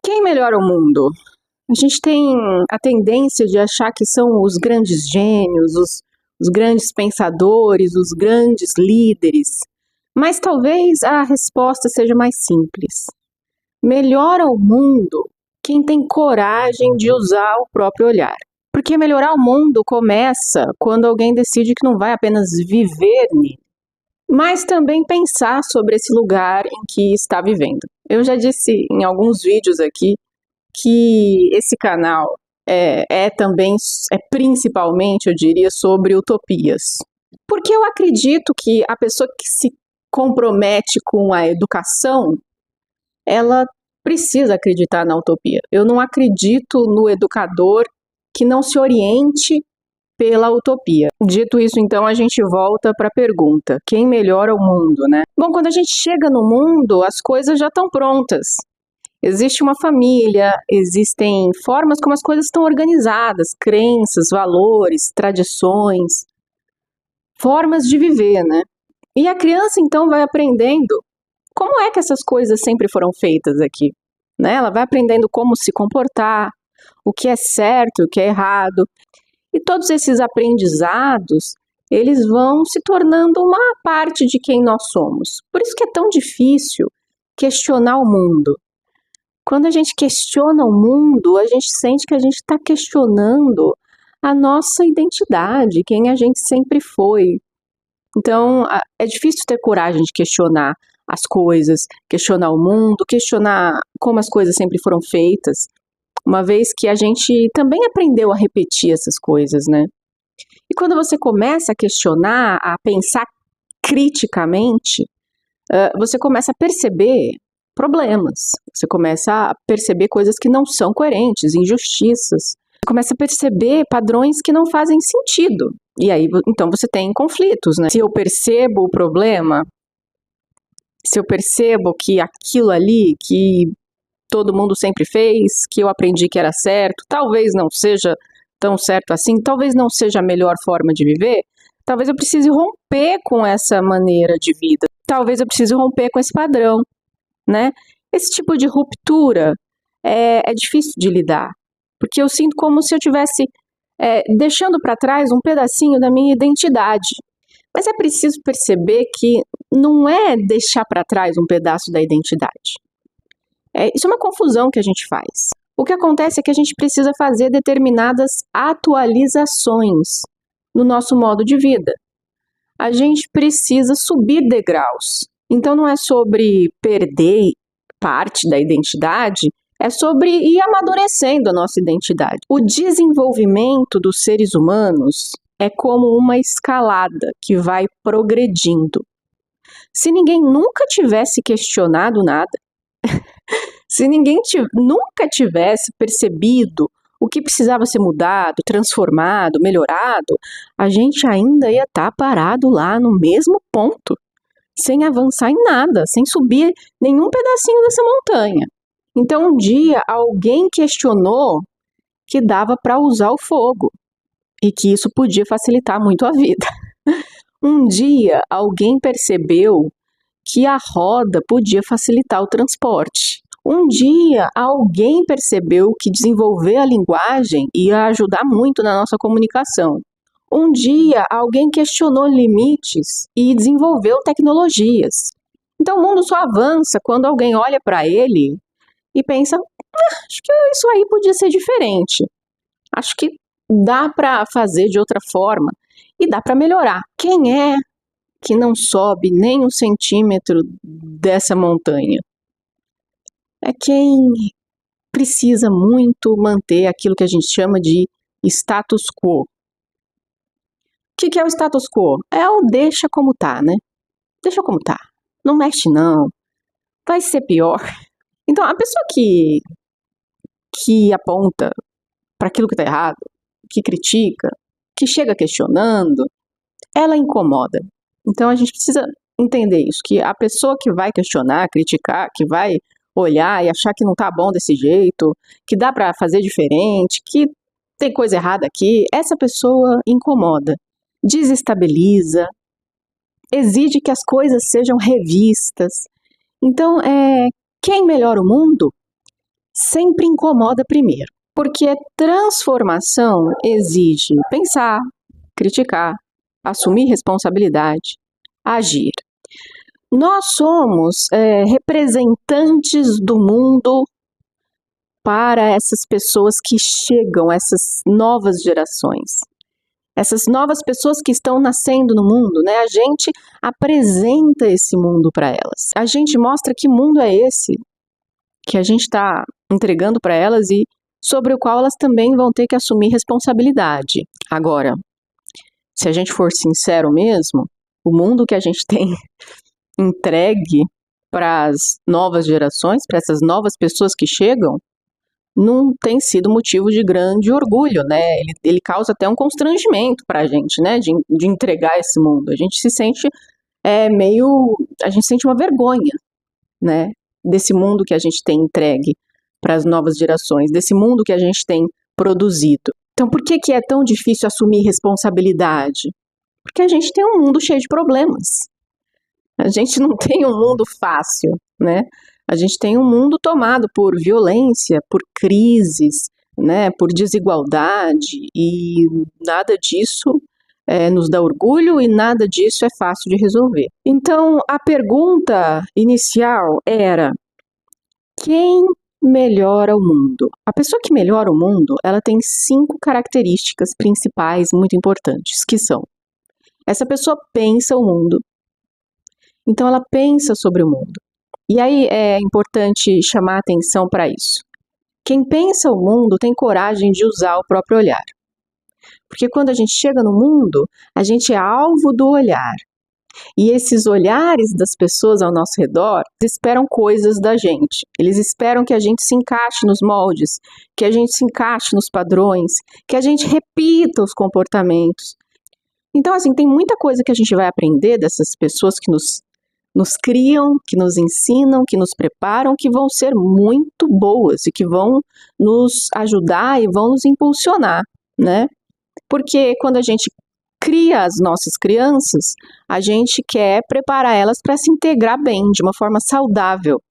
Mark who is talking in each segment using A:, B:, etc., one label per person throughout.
A: Quem melhora o mundo? A gente tem a tendência de achar que são os grandes gênios, os grandes pensadores, os grandes líderes. Mas talvez a resposta seja mais simples. Melhora o mundo quem tem coragem de usar o próprio olhar. Porque melhorar o mundo começa quando alguém decide que não vai apenas viver nele, mas também pensar sobre esse lugar em que está vivendo. Eu já disse em alguns vídeos aqui que esse canal é principalmente, eu diria, sobre utopias. Porque eu acredito que a pessoa que se compromete com a educação, ela precisa acreditar na utopia. Eu não acredito no educador que não se oriente pela utopia. Dito isso, então, a gente volta para a pergunta: quem melhora o mundo, né? Bom, quando a gente chega no mundo, as coisas já estão prontas. Existe uma família, existem formas como as coisas estão organizadas, crenças, valores, tradições, formas de viver, né? E a criança, então, vai aprendendo como é que essas coisas sempre foram feitas aqui, né? Ela vai aprendendo como se comportar, o que é certo, o que é errado. E todos esses aprendizados, eles vão se tornando uma parte de quem nós somos. Por isso que é tão difícil questionar o mundo. Quando a gente questiona o mundo, a gente sente que a gente está questionando a nossa identidade, quem a gente sempre foi. Então, é difícil ter coragem de questionar as coisas, questionar o mundo, questionar como as coisas sempre foram feitas, uma vez que a gente também aprendeu a repetir essas coisas, né? E quando você começa a questionar, a pensar criticamente, você começa a perceber problemas, você começa a perceber coisas que não são coerentes, injustiças, você começa a perceber padrões que não fazem sentido. E aí, então, você tem conflitos, né? Se eu percebo o problema, se eu percebo que aquilo ali que todo mundo sempre fez, que eu aprendi que era certo, talvez não seja tão certo assim, talvez não seja a melhor forma de viver, talvez eu precise romper com essa maneira de vida, talvez eu precise romper com esse padrão, né? Esse tipo de ruptura é difícil de lidar, porque eu sinto como se eu estivesse deixando para trás um pedacinho da minha identidade. Mas é preciso perceber que não é deixar para trás um pedaço da identidade. Isso é uma confusão que a gente faz. O que acontece é que a gente precisa fazer determinadas atualizações no nosso modo de vida. A gente precisa subir degraus. Então não é sobre perder parte da identidade, é sobre ir amadurecendo a nossa identidade. O desenvolvimento dos seres humanos é como uma escalada que vai progredindo. Se ninguém nunca tivesse questionado nada, se ninguém nunca tivesse percebido o que precisava ser mudado, transformado, melhorado, a gente ainda ia estar parado lá no mesmo ponto, sem avançar em nada, sem subir nenhum pedacinho dessa montanha. Então, um dia, alguém questionou que dava para usar o fogo e que isso podia facilitar muito a vida. Um dia, alguém percebeu que a roda podia facilitar o transporte. Um dia, alguém percebeu que desenvolver a linguagem ia ajudar muito na nossa comunicação. Um dia, alguém questionou limites e desenvolveu tecnologias. Então, o mundo só avança quando alguém olha para ele e pensa: acho que isso aí podia ser diferente. Acho que dá para fazer de outra forma e dá para melhorar. Quem é que não sobe nem 1 centímetro dessa montanha? É quem precisa muito manter aquilo que a gente chama de status quo. O que é o status quo? É o deixa como tá, né? Deixa como tá. Não mexe não. Vai ser pior. Então, a pessoa que aponta para aquilo que tá errado, que critica, que chega questionando, ela incomoda. Então, a gente precisa entender isso, que a pessoa que vai questionar, criticar, que vai olhar e achar que não tá bom desse jeito, que dá para fazer diferente, que tem coisa errada aqui, essa pessoa incomoda, desestabiliza, exige que as coisas sejam revistas. Então, quem melhora o mundo sempre incomoda primeiro, porque transformação exige pensar, criticar, assumir responsabilidade, agir. Nós somos representantes do mundo para essas pessoas que chegam, essas novas gerações. Essas novas pessoas que estão nascendo no mundo, né? A gente apresenta esse mundo para elas. A gente mostra que mundo é esse que a gente está entregando para elas e sobre o qual elas também vão ter que assumir responsabilidade. Agora, se a gente for sincero mesmo, o mundo que a gente tem entregue para as novas gerações, para essas novas pessoas que chegam, não tem sido motivo de grande orgulho, né? Ele causa até um constrangimento para a gente, né? De entregar esse mundo. A gente se sente a gente sente uma vergonha, né? Desse mundo que a gente tem entregue para as novas gerações, desse mundo que a gente tem produzido. Então, por que é tão difícil assumir responsabilidade? Porque a gente tem um mundo cheio de problemas. A gente não tem um mundo fácil, né? A gente tem um mundo tomado por violência, por crises, né? Por desigualdade, e nada disso nos dá orgulho e nada disso é fácil de resolver. Então, a pergunta inicial era: quem melhora o mundo? A pessoa que melhora o mundo, ela tem 5 características principais muito importantes, que são: essa pessoa pensa o mundo, então ela pensa sobre o mundo. E aí é importante chamar atenção para isso. Quem pensa o mundo tem coragem de usar o próprio olhar. Porque quando a gente chega no mundo, a gente é alvo do olhar. E esses olhares das pessoas ao nosso redor esperam coisas da gente. Eles esperam que a gente se encaixe nos moldes, que a gente se encaixe nos padrões, que a gente repita os comportamentos. Então, assim, tem muita coisa que a gente vai aprender dessas pessoas que nos criam, que nos ensinam, que nos preparam, que vão ser muito boas e que vão nos ajudar e vão nos impulsionar, né? Porque quando a gente cria as nossas crianças, a gente quer preparar elas para se integrar bem, de uma forma saudável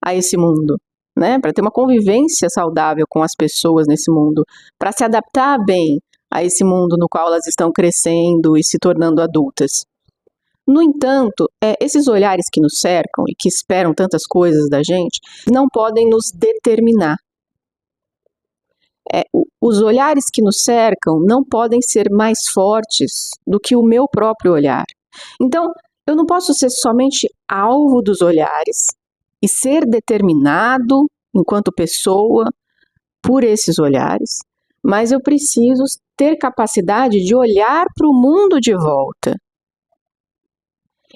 A: a esse mundo, né? Para ter uma convivência saudável com as pessoas nesse mundo, para se adaptar bem a esse mundo no qual elas estão crescendo e se tornando adultas. No entanto, esses olhares que nos cercam e que esperam tantas coisas da gente, não podem nos determinar. Os olhares que nos cercam não podem ser mais fortes do que o meu próprio olhar. Então, eu não posso ser somente alvo dos olhares e ser determinado, enquanto pessoa, por esses olhares, mas eu preciso ter capacidade de olhar para o mundo de volta.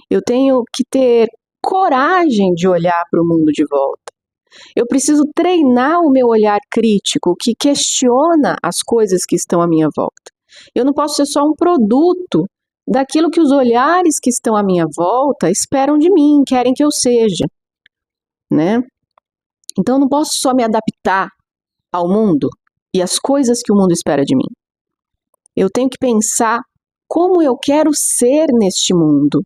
A: Eu tenho que ter coragem de olhar para o mundo de volta. Eu preciso treinar o meu olhar crítico, que questiona as coisas que estão à minha volta. Eu não posso ser só um produto daquilo que os olhares que estão à minha volta esperam de mim, querem que eu seja, né? Então eu não posso só me adaptar ao mundo e às coisas que o mundo espera de mim. Eu tenho que pensar como eu quero ser neste mundo.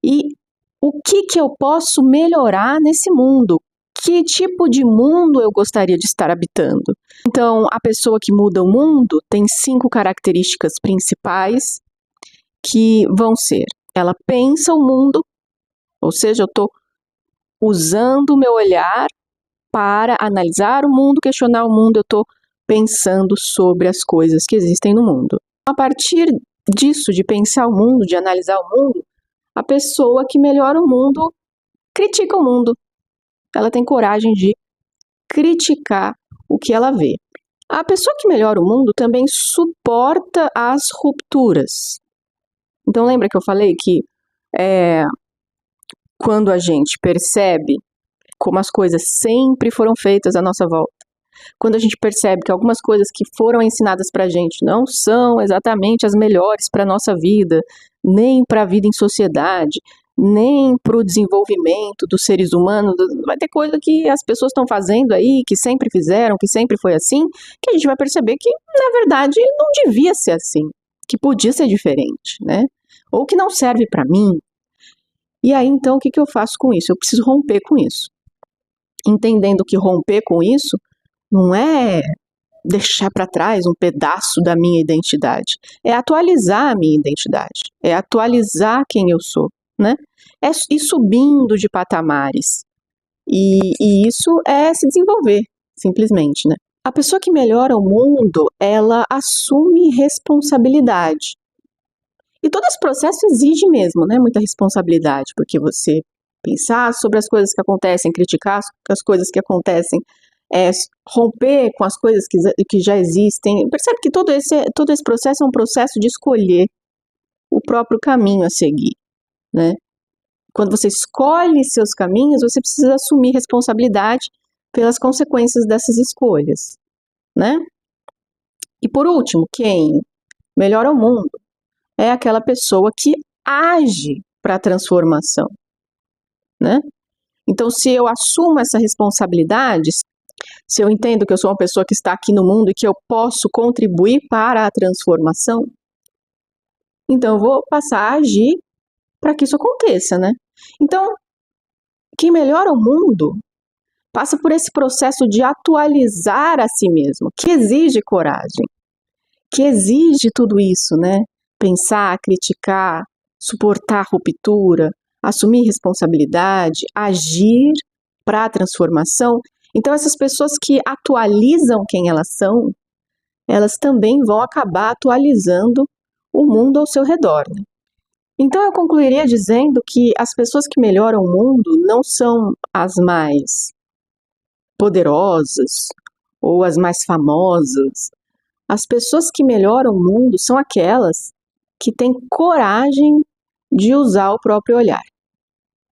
A: E o que eu posso melhorar nesse mundo? Que tipo de mundo eu gostaria de estar habitando? Então, a pessoa que muda o mundo tem 5 características principais que vão ser: ela pensa o mundo, ou seja, eu estou usando o meu olhar para analisar o mundo, questionar o mundo, eu estou pensando sobre as coisas que existem no mundo. A partir disso, de pensar o mundo, de analisar o mundo, a pessoa que melhora o mundo critica o mundo. Ela tem coragem de criticar o que ela vê. A pessoa que melhora o mundo também suporta as rupturas. Então lembra que eu falei que quando a gente percebe como as coisas sempre foram feitas à nossa volta, quando a gente percebe que algumas coisas que foram ensinadas pra gente não são exatamente as melhores para a nossa vida, nem para a vida em sociedade, nem para o desenvolvimento dos seres humanos, vai ter coisa que as pessoas estão fazendo aí, que sempre fizeram, que sempre foi assim, que a gente vai perceber que, na verdade, não devia ser assim, que podia ser diferente, né? Ou que não serve para mim. E aí, então, o que eu faço com isso? Eu preciso romper com isso. entendendo que romper com isso não é deixar para trás um pedaço da minha identidade, é atualizar a minha identidade, é atualizar quem eu sou, né? É ir subindo de patamares, e isso é se desenvolver, simplesmente, né? A pessoa que melhora o mundo, ela assume responsabilidade. E todo esse processo exige mesmo, né, muita responsabilidade, porque você pensar sobre as coisas que acontecem, criticar as coisas que acontecem, romper com as coisas que já existem. Percebe que todo esse processo é um processo de escolher o próprio caminho a seguir, né? Quando você escolhe seus caminhos, você precisa assumir responsabilidade pelas consequências dessas escolhas, né? E por último, quem melhora o mundo é aquela pessoa que age para a transformação, né? Então, se eu assumo essa responsabilidade, se eu entendo que eu sou uma pessoa que está aqui no mundo e que eu posso contribuir para a transformação, então eu vou passar a agir para que isso aconteça, né? Então, quem melhora o mundo passa por esse processo de atualizar a si mesmo, que exige coragem, que exige tudo isso, né? Pensar, criticar, suportar ruptura, assumir responsabilidade, agir para a transformação. Então, essas pessoas que atualizam quem elas são, elas também vão acabar atualizando o mundo ao seu redor, né? Então, eu concluiria dizendo que as pessoas que melhoram o mundo não são as mais poderosas ou as mais famosas. As pessoas que melhoram o mundo são aquelas que têm coragem de usar o próprio olhar.